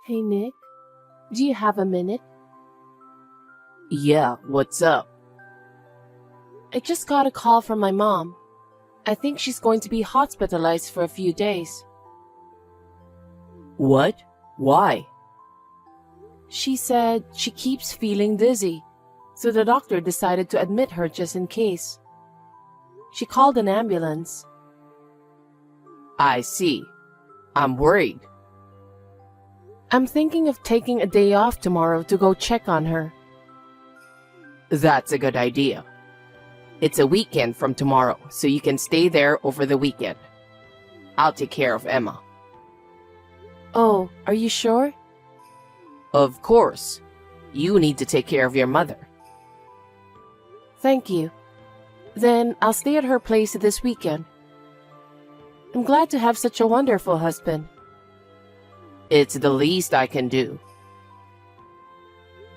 Hey Nick, do you have a minute? Yeah, what's up? I just got a call from my mom. I think she's going to be hospitalized for a few days. What? Why? She said she keeps feeling dizzy, so the doctor decided to admit her just in case. She called an ambulance. I see. I'm worried. I'm thinking of taking a day off tomorrow to go check on her. That's a good idea. It's a weekend from tomorrow, so you can stay there over the weekend. I'll take care of Emma. Oh, are you sure? Of course. You need to take care of your mother. Thank you. Then I'll stay at her place this weekend. I'm glad to have such a wonderful husband. It's the least I can do.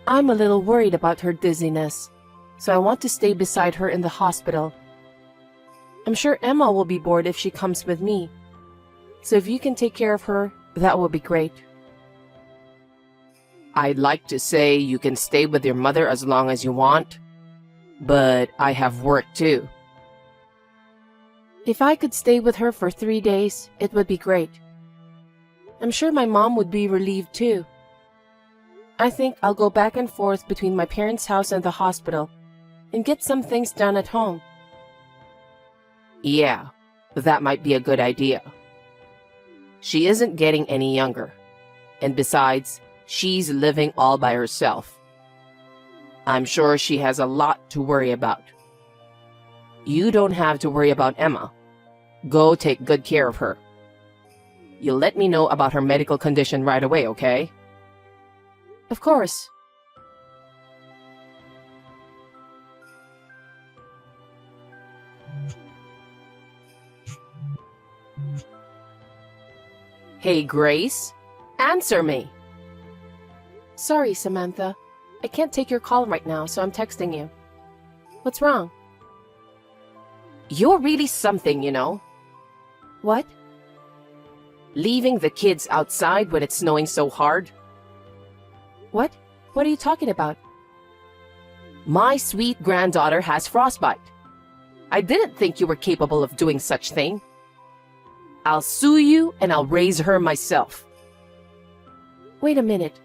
I'm a little worried about her dizziness, so I want to stay beside her in the hospital. I'm sure Emma will be bored if she comes with me. So if you can take care of her, that would be great. I'd like to say you can stay with your mother as long as you want, but I have work too. If I could stay with her for 3 days, it would be great. I'm sure my mom would be relieved too. I think I'll go back and forth between my parents' house and the hospital and get some things done at home. Yeah, that might be a good idea. She isn't getting any younger, and besides, she's living all by herself. I'm sure she has a lot to worry about. You don't have to worry about Emma. Go take good care of her. You'll let me know about her medical condition right away, okay? Of course. Hey, Grace, answer me. Sorry, Samantha. I can't take your call right now, so I'm texting you. What's wrong? You're really something, you know. What? Leaving the kids outside when it's snowing so hard. What? What are you talking about? My sweet granddaughter has frostbite. I didn't think you were capable of doing such thing. I'll sue you and I'll raise her myself. Wait a minute.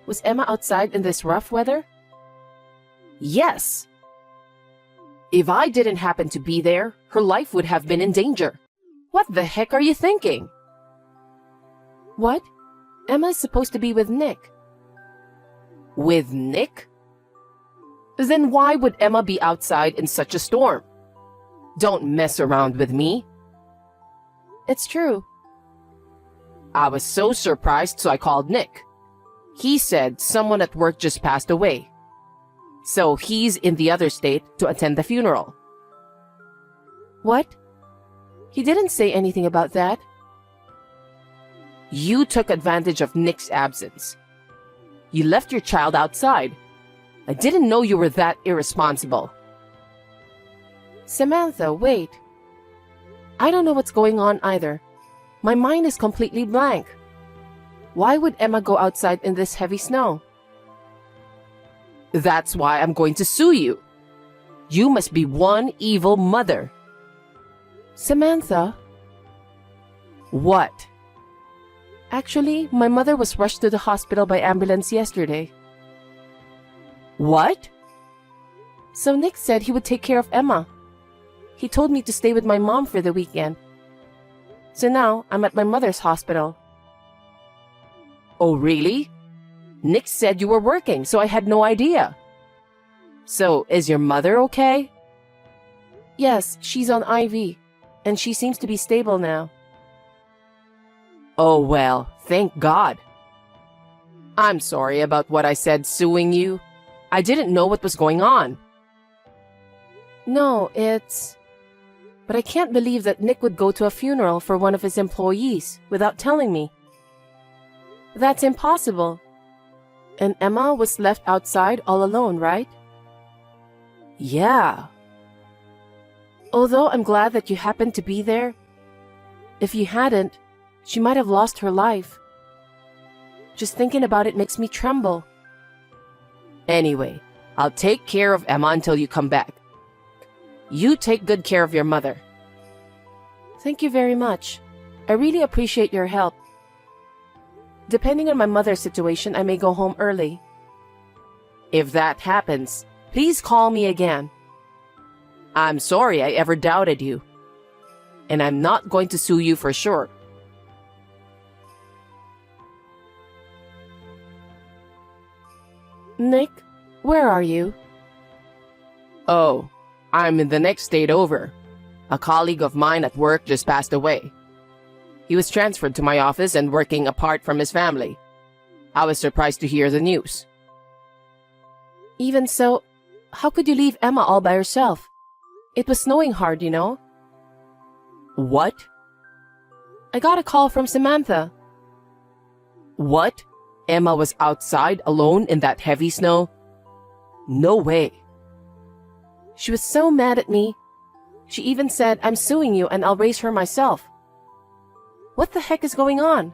Was Emma outside in this rough weather? Yes. If I didn't happen to be there, her life would have been in danger. What the heck are you thinking? What? Emma's supposed to be with Nick. With Nick? Then why would Emma be outside in such a storm? Don't mess around with me. It's true. I was so surprised, so I called Nick. He said someone at work just passed away. So he's in the other state to attend the funeral. What? He didn't say anything about that. You took advantage of Nick's absence. You left your child outside. I didn't know you were that irresponsible. Samantha, wait. I don't know what's going on either. My mind is completely blank. Why would Emma go outside in this heavy snow? That's why I'm going to sue you. You must be one evil mother. Samantha? What? Actually, my mother was rushed to the hospital by ambulance yesterday. What? So Nick said he would take care of Emma. He told me to stay with my mom for the weekend. So now I'm at my mother's hospital. Oh, really? Nick said you were working, so I had no idea. So, is your mother okay? Yes, she's on IV, and she seems to be stable now. Oh, well, thank God. I'm sorry about what I said suing you. I didn't know what was going on. No, it's... But I can't believe that Nick would go to a funeral for one of his employees without telling me. That's impossible. And Emma was left outside all alone, right? Yeah. Although I'm glad that you happened to be there, if you hadn't, she might have lost her life. Just thinking about it makes me tremble. Anyway, I'll take care of Emma until you come back. You take good care of your mother. Thank you very much. I really appreciate your help. Depending on my mother's situation, I may go home early. If that happens, please call me again. I'm sorry I ever doubted you. And I'm not going to sue you for sure. Nick, where are you? Oh, I'm in the next state over. A colleague of mine at work just passed away. He was transferred to my office and working apart from his family. I was surprised to hear the news. Even so, how could you leave Emma all by herself? It was snowing hard, you know. What? I got a call from Samantha. What? Emma was outside alone in that heavy snow? No way. She was so mad at me. She even said, I'm suing you and I'll raise her myself. What the heck is going on?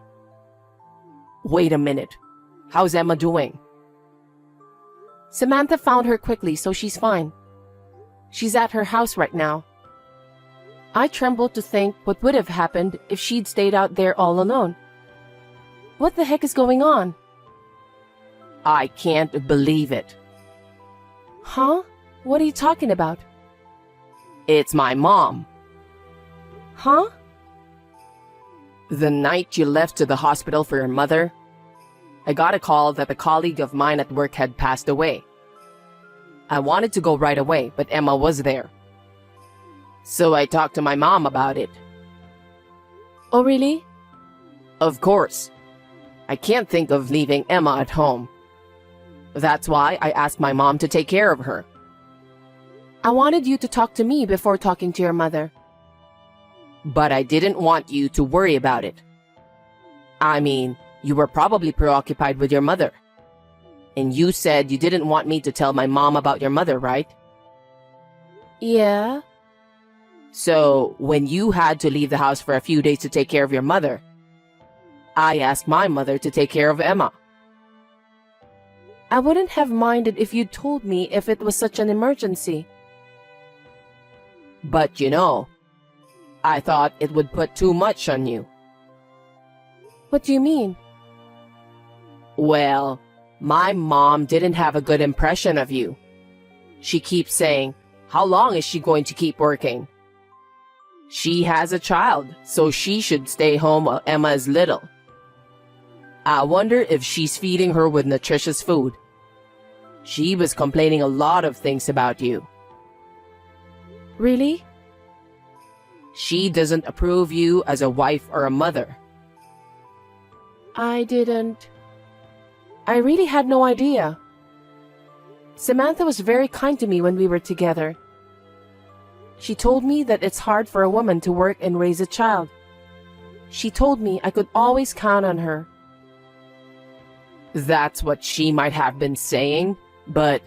Wait a minute. How's Emma doing? Samantha found her quickly, so she's fine. She's at her house right now. I trembled to think what would have happened if she'd stayed out there all alone. What the heck is going on? I can't believe it. Huh? What are you talking about? It's my mom. Huh? The night you left to the hospital for your mother, I got a call that a colleague of mine at work had passed away. I wanted to go right away, but Emma was there. So I talked to my mom about it. Oh, really? Of course. I can't think of leaving Emma at home. That's why I asked my mom to take care of her. I wanted you to talk to me before talking to your mother. But I didn't want you to worry about it. I mean, you were probably preoccupied with your mother. And you said you didn't want me to tell my mom about your mother, right? Yeah. So, when you had to leave the house for a few days to take care of your mother, I asked my mother to take care of Emma. I wouldn't have minded if you'd told me if it was such an emergency. But you know, I thought it would put too much on you. What do you mean? Well, my mom didn't have a good impression of you. She keeps saying, how long is she going to keep working? She has a child, so she should stay home while Emma is little. I wonder if she's feeding her with nutritious food. She was complaining a lot of things about you. Really? She doesn't approve you as a wife or a mother. I really had no idea. Samantha was very kind to me when we were together. She told me that it's hard for a woman to work and raise a child. She told me I could always count on her. That's what she might have been saying, but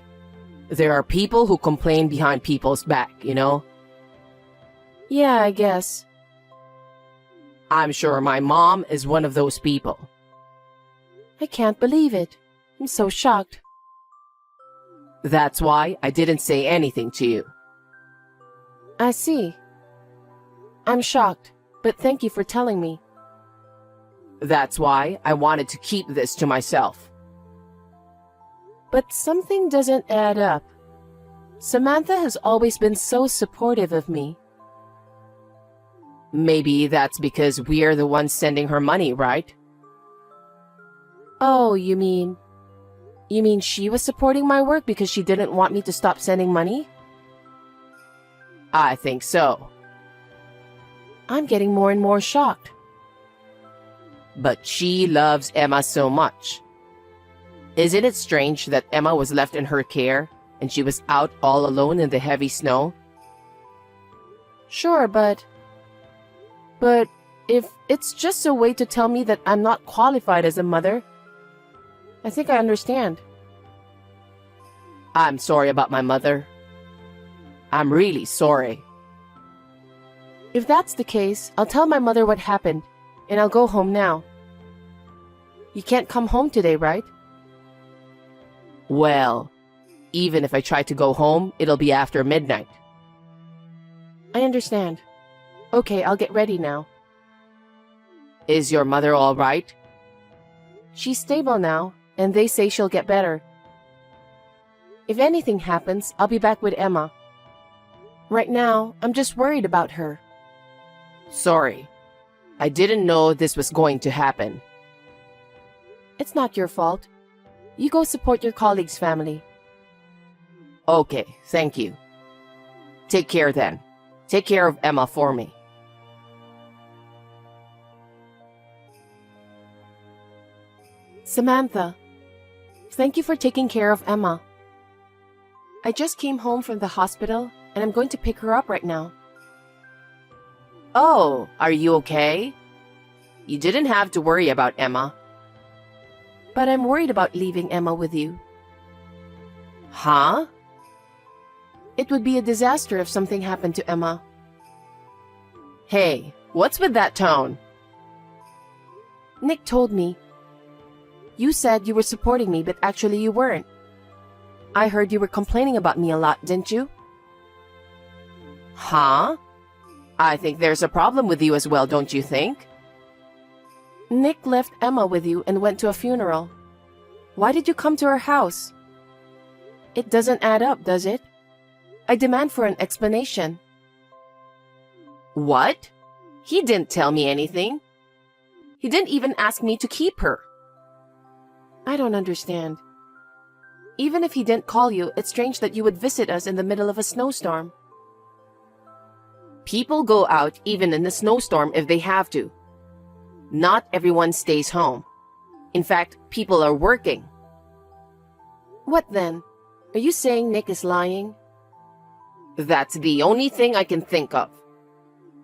there are people who complain behind people's back, you know? Yeah, I guess. I'm sure my mom is one of those people. I can't believe it. I'm so shocked. That's why I didn't say anything to you. I see. I'm shocked, but thank you for telling me. That's why I wanted to keep this to myself. But something doesn't add up. Samantha has always been so supportive of me. Maybe that's because we're the ones sending her money, right? Oh, you mean she was supporting my work because she didn't want me to stop sending money? I think so. I'm getting more and more shocked. But she loves Emma so much. Isn't it strange that Emma was left in her care and she was out all alone in the heavy snow? Sure, but if it's just a way to tell me that I'm not qualified as a mother, I think I understand. I'm sorry about my mother. I'm really sorry. If that's the case, I'll tell my mother what happened, and I'll go home now. You can't come home today, right? Well, even if I try to go home, it'll be after midnight. I understand. Okay, I'll get ready now. Is your mother all right? She's stable now, and they say she'll get better. If anything happens, I'll be back with Emma. Right now, I'm just worried about her. Sorry. I didn't know this was going to happen. It's not your fault. You go support your colleague's family. Okay, thank you. Take care then. Take care of Emma for me. Samantha, thank you for taking care of Emma. I just came home from the hospital, and I'm going to pick her up right now. Oh, are you okay? You didn't have to worry about Emma. But I'm worried about leaving Emma with you. Huh? It would be a disaster if something happened to Emma. Hey, what's with that tone? Nick told me. You said you were supporting me, but actually you weren't. I heard you were complaining about me a lot, didn't you? Huh? I think there's a problem with you as well, don't you think? Nick left Emma with you and went to a funeral. Why did you come to her house? It doesn't add up, does it? I demand for an explanation. What? He didn't tell me anything. He didn't even ask me to keep her. I don't understand. Even if he didn't call you, it's strange that you would visit us in the middle of a snowstorm. People go out even in a snowstorm if they have to. Not everyone stays home. In fact, people are working. What then? Are you saying Nick is lying? That's the only thing I can think of.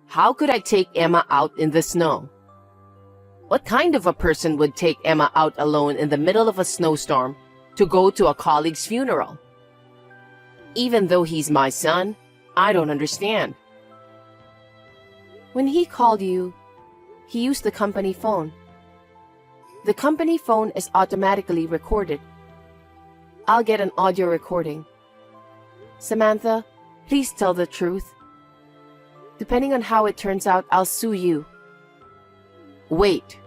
How could I take Emma out in the snow? What kind of a person would take Emma out alone in the middle of a snowstorm to go to a colleague's funeral? Even though he's my son, I don't understand. When he called you, he used the company phone. The company phone is automatically recorded. I'll get an audio recording. Samantha, please tell the truth. Depending on how it turns out, I'll sue you. Wait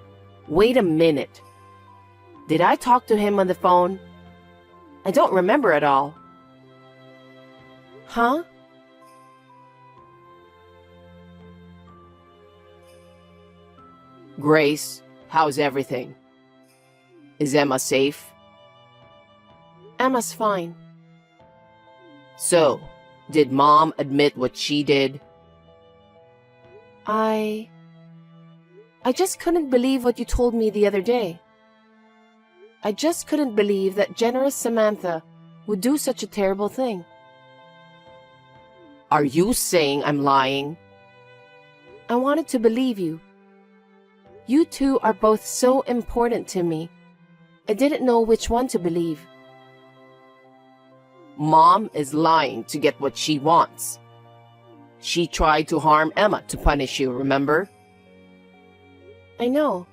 a minute. Did I talk to him on the phone? I don't remember at all. Huh? Grace, how's everything? Is Emma safe? Emma's fine. So, did Mom admit what she did? I just couldn't believe what you told me the other day. I just couldn't believe that generous Samantha would do such a terrible thing. Are you saying I'm lying? I wanted to believe you. You two are both so important to me. I didn't know which one to believe. Mom is lying to get what she wants. She tried to harm Emma to punish you, remember? I know.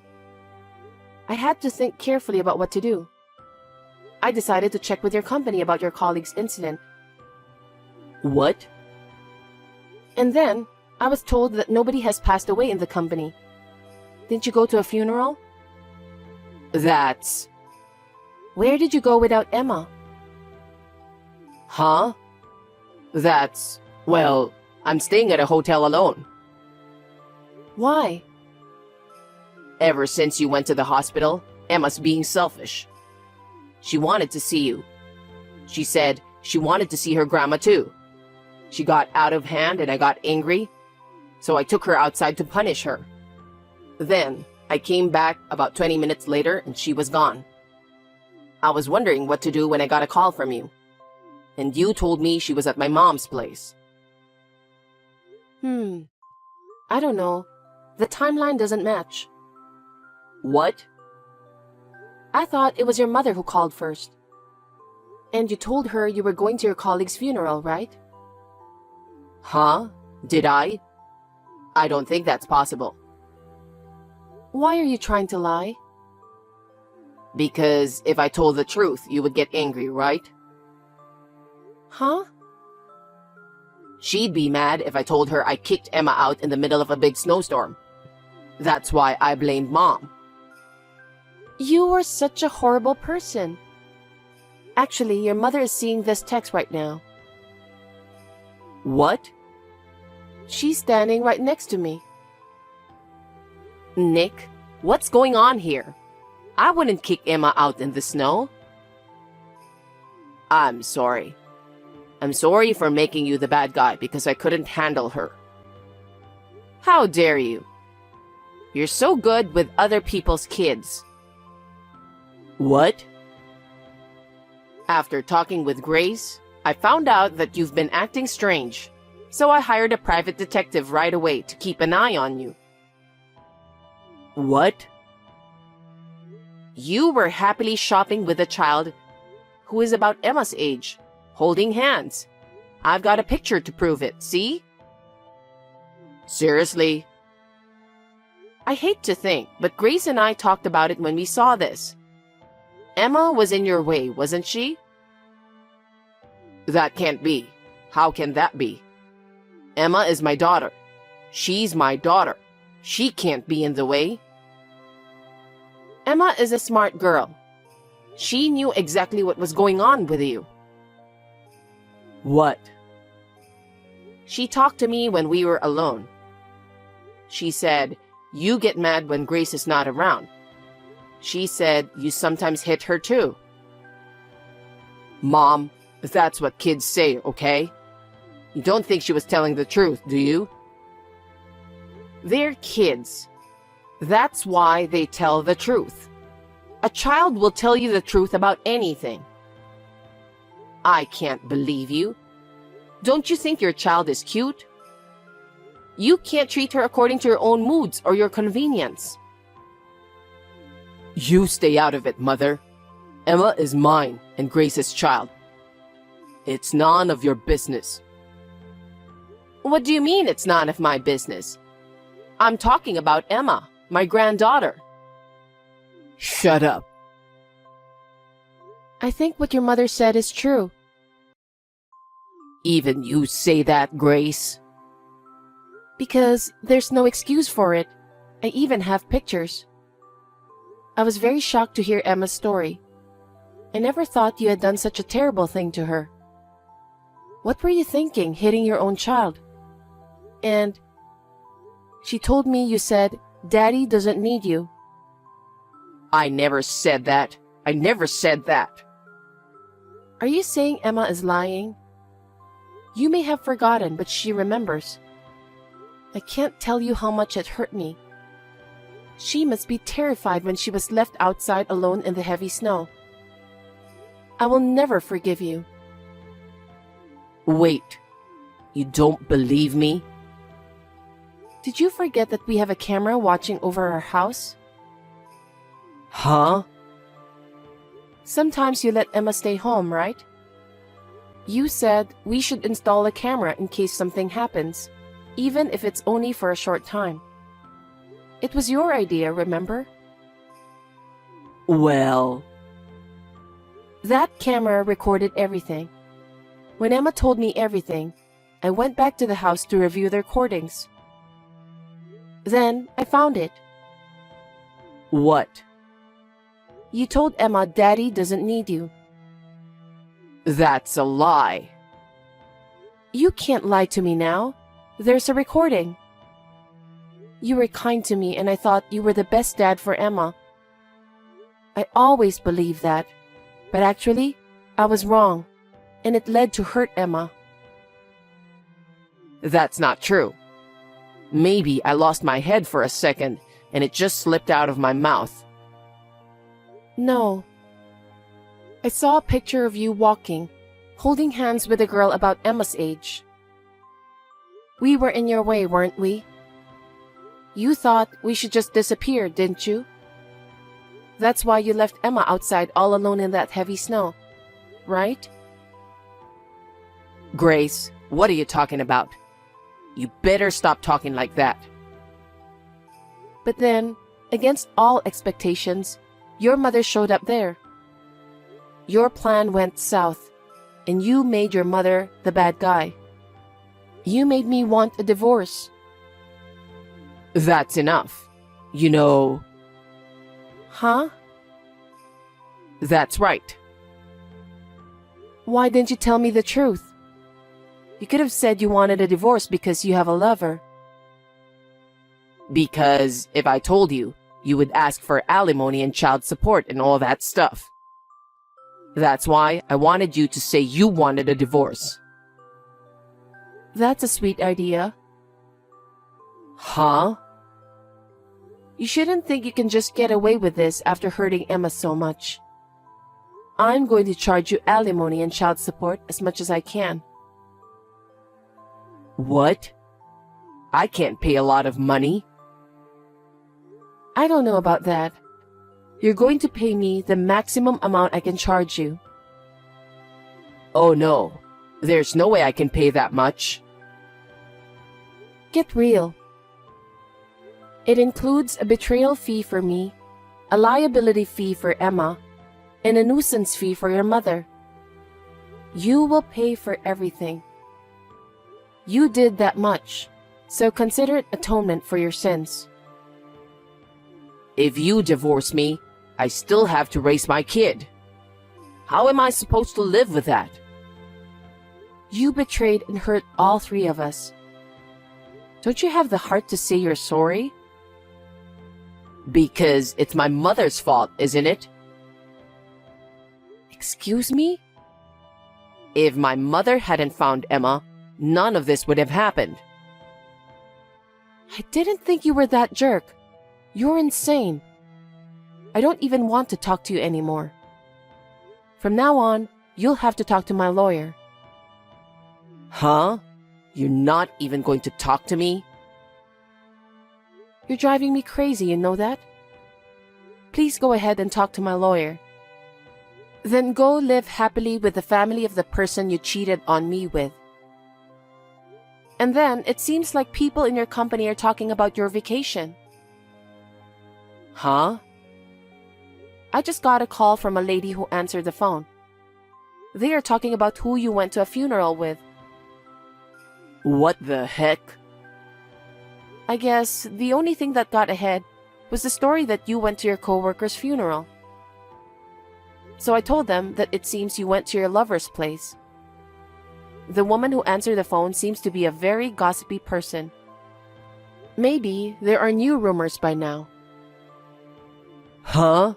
I had to think carefully about what to do. I decided to check with your company about your colleague's incident. What? And then, I was told that nobody has passed away in the company. Didn't you go to a funeral? That's... Where did you go without Emma? Huh? That's... Well, I'm staying at a hotel alone. Why? Ever since you went to the hospital, Emma's being selfish. She wanted to see you. She said she wanted to see her grandma too. She got out of hand and I got angry, so I took her outside to punish her. Then, I came back about 20 minutes later and she was gone. I was wondering what to do when I got a call from you. And you told me she was at my mom's place. I don't know. The timeline doesn't match. What? I thought it was your mother who called first. And you told her you were going to your colleague's funeral, right? Huh? Did I? I don't think that's possible. Why are you trying to lie? Because if I told the truth, you would get angry, right? Huh? She'd be mad if I told her I kicked Emma out in the middle of a big snowstorm. That's why I blamed Mom. You are such a horrible person. Actually, your mother is seeing this text right now. What? She's standing right next to me. Nick, what's going on here? I wouldn't kick Emma out in the snow. I'm sorry. I'm sorry for making you the bad guy because I couldn't handle her. How dare you? You're so good with other people's kids. What? After talking with Grace, I found out that you've been acting strange, so I hired a private detective right away to keep an eye on you. What? You were happily shopping with a child who is about Emma's age, holding hands. I've got a picture to prove it, see? Seriously? I hate to think, but Grace and I talked about it when we saw this. Emma was in your way, wasn't she? That can't be. How can that be? Emma is my daughter. She's my daughter. She can't be in the way. Emma is a smart girl. She knew exactly what was going on with you. What? She talked to me when we were alone. She said, you get mad when Grace is not around. She said you sometimes hit her too. Mom, that's what kids say, okay? You don't think she was telling the truth, do you? They're kids. That's why they tell the truth. A child will tell you the truth about anything. I can't believe you. Don't you think your child is cute? You can't treat her according to your own moods or your convenience. You stay out of it, Mother. Emma is mine and Grace's child. It's none of your business. What do you mean it's none of my business? I'm talking about Emma, my granddaughter. Shut up. I think what your mother said is true. Even you say that, Grace? Because there's no excuse for it. I even have pictures. I was very shocked to hear Emma's story. I never thought you had done such a terrible thing to her. What were you thinking, hitting your own child? And she told me you said, Daddy doesn't need you. I never said that. I never said that. Are you saying Emma is lying? You may have forgotten, but she remembers. I can't tell you how much it hurt me. She must be terrified when she was left outside alone in the heavy snow. I will never forgive you. Wait, you don't believe me? Did you forget that we have a camera watching over our house? Huh? Sometimes you let Emma stay home, right? You said we should install a camera in case something happens, even if it's only for a short time. It was your idea, remember? Well... That camera recorded everything. When Emma told me everything, I went back to the house to review the recordings. Then I found it. What? You told Emma Daddy doesn't need you. That's a lie. You can't lie to me now. There's a recording. You were kind to me and I thought you were the best dad for Emma. I always believed that, but actually, I was wrong, and it led to hurt Emma. That's not true. Maybe I lost my head for a second and it just slipped out of my mouth. No. I saw a picture of you walking, holding hands with a girl about Emma's age. We were in your way, weren't we? You thought we should just disappear, didn't you? That's why you left Emma outside all alone in that heavy snow, right? Grace, what are you talking about? You better stop talking like that. But then, against all expectations, Your mother showed up there. Your plan went south, and you made your mother the bad guy. You made me want a divorce. That's enough. You know, Huh? that's right. Why didn't you tell me the truth? You could have said you wanted a divorce because you have a lover. Because if I told you, you would ask for alimony and child support and all that stuff. That's why I wanted you to say you wanted a divorce. That's a sweet idea. Huh? You shouldn't think you can just get away with this after hurting Emma so much. I'm going to charge you alimony and child support as much as I can. What? I can't pay a lot of money. I don't know about that. You're going to pay me the maximum amount I can charge you. Oh no, there's no way I can pay that much. Get real. It includes a betrayal fee for me, a liability fee for Emma, and a nuisance fee for your mother. You will pay for everything. You did that much, so consider it atonement for your sins. If you divorce me, I still have to raise my kid. How am I supposed to live with that? You betrayed and hurt all three of us. Don't you have the heart to say you're sorry? Because it's my mother's fault, isn't it? Excuse me? If my mother hadn't found Emma, none of this would have happened. I didn't think you were that jerk. You're insane. I don't even want to talk to you anymore. From now on, you'll have to talk to my lawyer. Huh? You're not even going to talk to me? You're driving me crazy, you know that? Please go ahead and talk to my lawyer. Then go live happily with the family of the person you cheated on me with. And then it seems like people in your company are talking about your vacation. Huh? I just got a call from a lady who answered the phone. They are talking about who you went to a funeral with. What the heck? I guess the only thing that got ahead was the story that you went to your coworker's funeral. So I told them that it seems you went to your lover's place. The woman who answered the phone seems to be a very gossipy person. Maybe there are new rumors by now. Huh?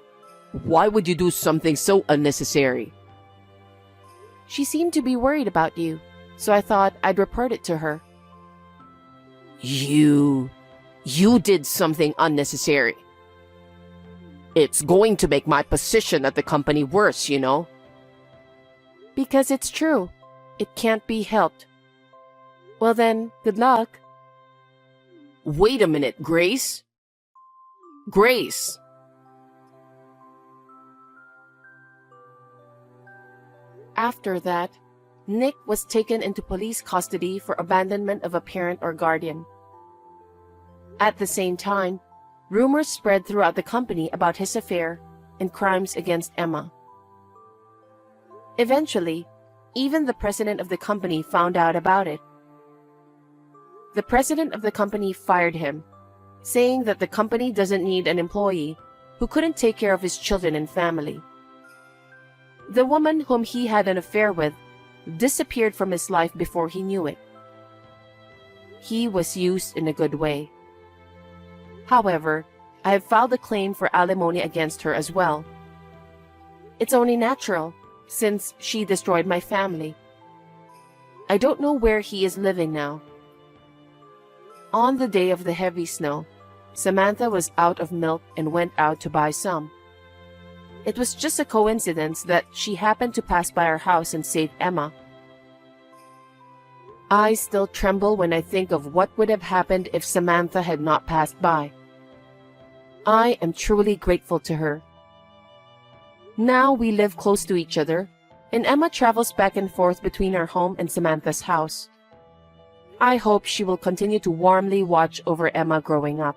Why would you do something so unnecessary? She seemed to be worried about you, so I thought I'd report it to her. You did something unnecessary. It's going to make my position at the company worse, you know? Because it's true. It can't be helped. Well then, good luck. Wait a minute, Grace? Grace! After that, Nick was taken into police custody for abandonment of a parent or guardian. At the same time, rumors spread throughout the company about his affair and crimes against Emma. Eventually, even the president of the company found out about it. The president of the company fired him, saying that the company doesn't need an employee who couldn't take care of his children and family. The woman whom he had an affair with disappeared from his life before he knew it. He was used in a good way. However, I have filed a claim for alimony against her as well. It's only natural, since she destroyed my family. I don't know where he is living now. On the day of the heavy snow, Samantha was out of milk and went out to buy some. It was just a coincidence that she happened to pass by our house and save Emma. I still tremble when I think of what would have happened if Samantha had not passed by. I am truly grateful to her. Now we live close to each other, and Emma travels back and forth between our home and Samantha's house. I hope she will continue to warmly watch over Emma growing up.